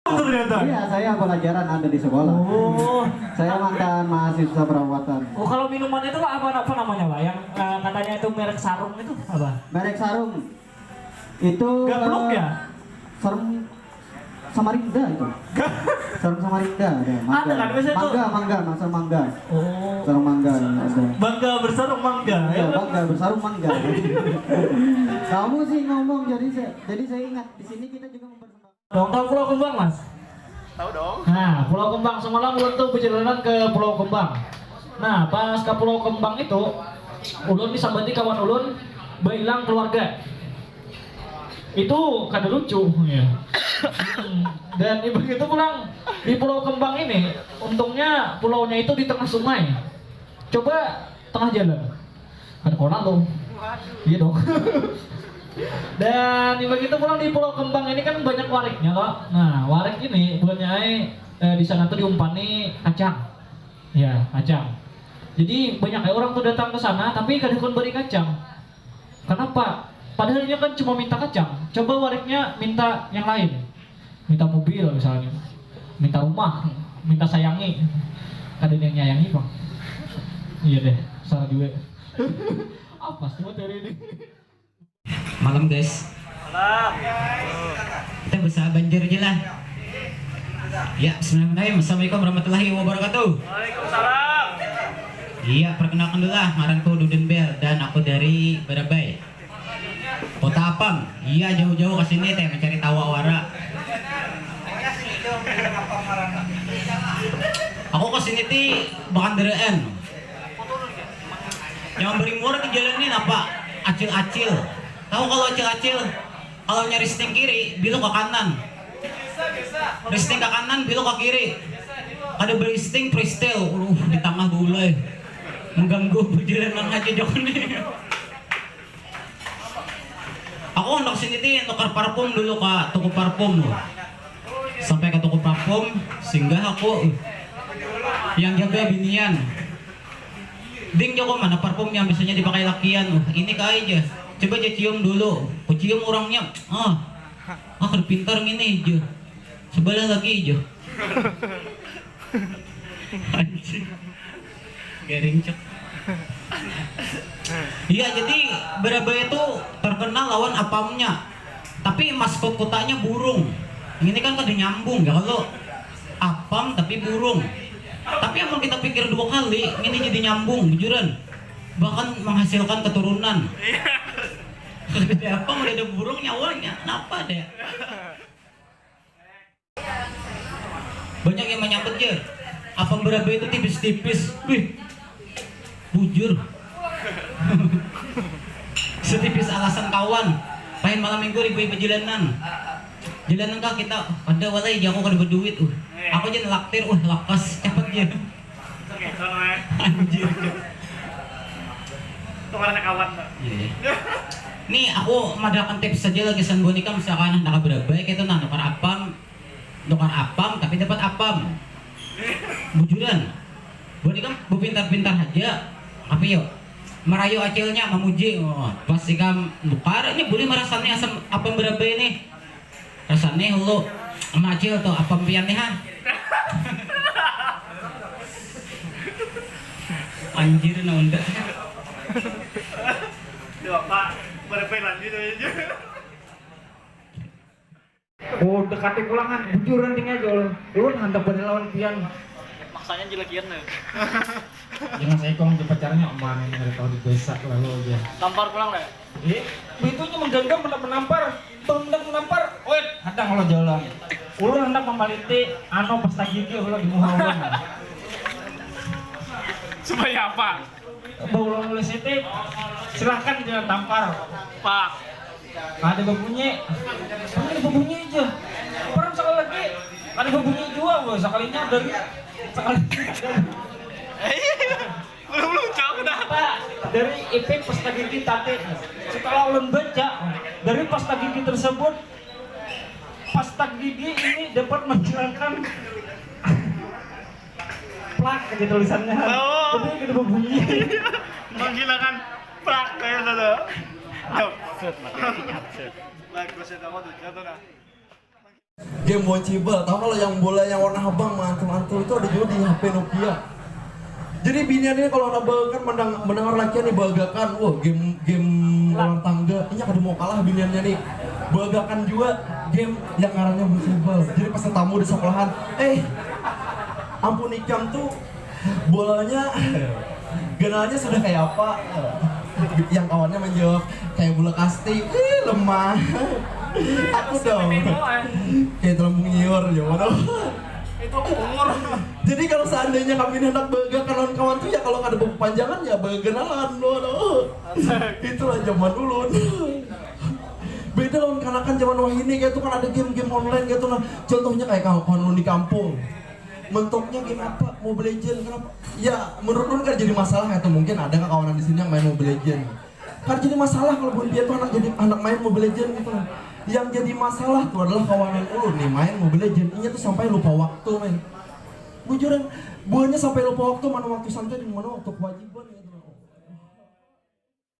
Ternyata. Iya, saya pelajaran ada di sekolah. Oh. Saya mantan mahasiswa perawatan. Oh, kalau minuman itu apa namanya, Pak? Yang katanya itu merek sarung itu apa? Merek sarung. Itu Gablok ya? Sarung Samarinda itu. Sarung Samarinda ada. Ada kan biasanya itu? Mangga, masa mangga. Oh. Sarung mangga ada. Bangga bersarung mangga. Ya, bangga bersarung mangga. Kamu sih ngomong jadi saya ingat di sini kita juga mempersembahkan. Dong, tahu Pulau Kembang, Mas? Tahu dong. Nah, Pulau Kembang semalam ulun tuh perjalanan ke Pulau Kembang. Nah, pas ke Pulau Kembang itu, ulun disambati kawan ulun berhilang keluarga. Itu kada lucu ya. Dan begitu pulang di Pulau Kembang ini, untungnya pulaunya itu di tengah sungai. Coba tengah jalan. Ada kolam loh. Iya dong. Dan begitu pulang di Pulau Kembang ini kan banyak wariknya loh. Nah, warik ini buatnya di sana tuh diumpani kacang. Ya, kacang. Jadi banyak orang tuh datang ke sana tapi kadang beri kacang. Kenapa? Padahal dia kan cuma minta kacang. Coba wariknya minta yang lain. Minta mobil misalnya. Minta rumah, minta sayangi. Kadang yang nyayangi, Bang. Iya deh, salah juga. Apa sih materi ini? Malam guys. Malam. Kita bersama banjir aja lah. Ya, bismillahirrahmanirrahim. Assalamualaikum warahmatullahi wabarakatuh. Waalaikumsalam. Iya, perkenalkan dulu lah. Ngaranku Duden Bel dan aku dari Barabai. Kota Apam. Iya, jauh-jauh ke sini teh mencari tawa wara. Aku ke sini ti bakandaraan. Yang beri murah di jalan ini apa? Acil-acil. Tahu kalau acil-acil, kalau nyari sting kiri, belok ke kanan. Sting ke kanan, belok ke kiri. Ada beri sting freestyle, di tengah gulai. Mengganggu perjalanan aja jauh nih. Aku hendak sini ti tukar parfum dulu kak, toko parfum. Sampai ke toko parfum, singgah aku yang jaga binian. Ding Joko mana parfum yang biasanya dipakai lakian? Ini kak aja. Coba aja cium dulu. Aku cium orangnya. Kada pintar gini aja. Sebelah lagi aja. Anjing. Garing cek. Iya, jadi Barabai itu terkenal lawan apamnya. Tapi maskot kotanya burung. Ini kan kada nyambung ya kalau apam tapi burung. Tapi yang mau kita pikir dua kali, ini jadi nyambung, jujuran. Bahkan menghasilkan keturunan. Gede apa udah ada burung nyawanya, kenapa deh? Banyak yang menyambut ya. Apam Barabai itu tipis-tipis, wih, bujur. Setipis alasan kawan. Pengen malam minggu ribu jalanan. Jalanan kah kita ada walai jago kada berduit. Aku aja nelaktir, lakas cepet ya. Oke, soalnya. Anjir. Kemarin kawan. Iya. Nih aku madakan tips saja lagi san boneka misalkan hendak Barabai itu nah nukar apam tapi dapat apam. Bujuran. Boneka bu pintar-pintar aja. Tapi yuk merayu acilnya memuji. Pasti kam nukarnya boleh merasakannya asam apam Barabai nih. Rasanya lu sama acil tuh apam pian nih ha. Anjir naunda. Tuh, Pak, berpelan gitu aja. Oh, dekati pulangan, bujuran tinggal aja lo. Ulun hantar pada lawan pian. Maksanya jelekian nih. Jangan saya kong di pacarnya mana yang tahu di desa lalu aja. Tampar pulang deh. Beitunya menggenggam menampar, menampar. Wait, hadang lo jalan. Ulun hendak membaliti ano pasta gigi ulah di muha ulun. Supaya apa? Baulun nulis itu silahkan jangan tampar. Pak. Ada babunyi. Ada babunyi aja. Orang sekali lagi ada babunyi juga, bos. Sekalinya dari sekali. Belum jauh kenapa? Dari IP pasta gigi tadi. Setelah ulun baca dari pasta gigi tersebut, pasta gigi ini dapat menghilangkan plak aja tulisannya. Oh. Tapi ada babunyi. Menghilangkan plak kayak gitu. Bagus itu, mau tuh, jatuh nah. Game Watchable, tau kalau yang bola yang warna abang mantul-mantul itu ada juga di HP Nokia. Jadi binian ini kalau ada kan mendengar lakian nih bagakan, wah game orang tangga, ini kada mau kalah biniannya nih. Bagakan juga game yang ngarannya Watchable. Jadi pas tamu di sekolahan, ampun ikam tuh bolanya genalnya sudah kayak apa? Yang kawannya menjawab kayak bola kasti, lemah. Aku dong kayak terembung nyiur ya waduh. Itu umur. Jadi kalau seandainya kami hendak baga kawan-kawan tuh ya kalau nggak ada panjangan ya bagenalan waduh. Itulah zaman dulu. Beda lawan kanakan zaman wah ini kayak tuh kan ada game-game online gitu nah. Contohnya kayak kawan di kampung. Mentoknya game apa? Mobile Legends kenapa? Ya menurut lu kan jadi masalah atau mungkin ada kawanan di sini yang main Mobile Legends. Kan jadi masalah kalau buat dia tuh anak main Mobile Legends gitu lah. Yang jadi masalah tuh adalah kawanan lu nih main Mobile Legends ini tuh sampai lupa waktu men. Bujuran buahnya sampai lupa waktu mana waktu santai dan mana waktu kewajiban.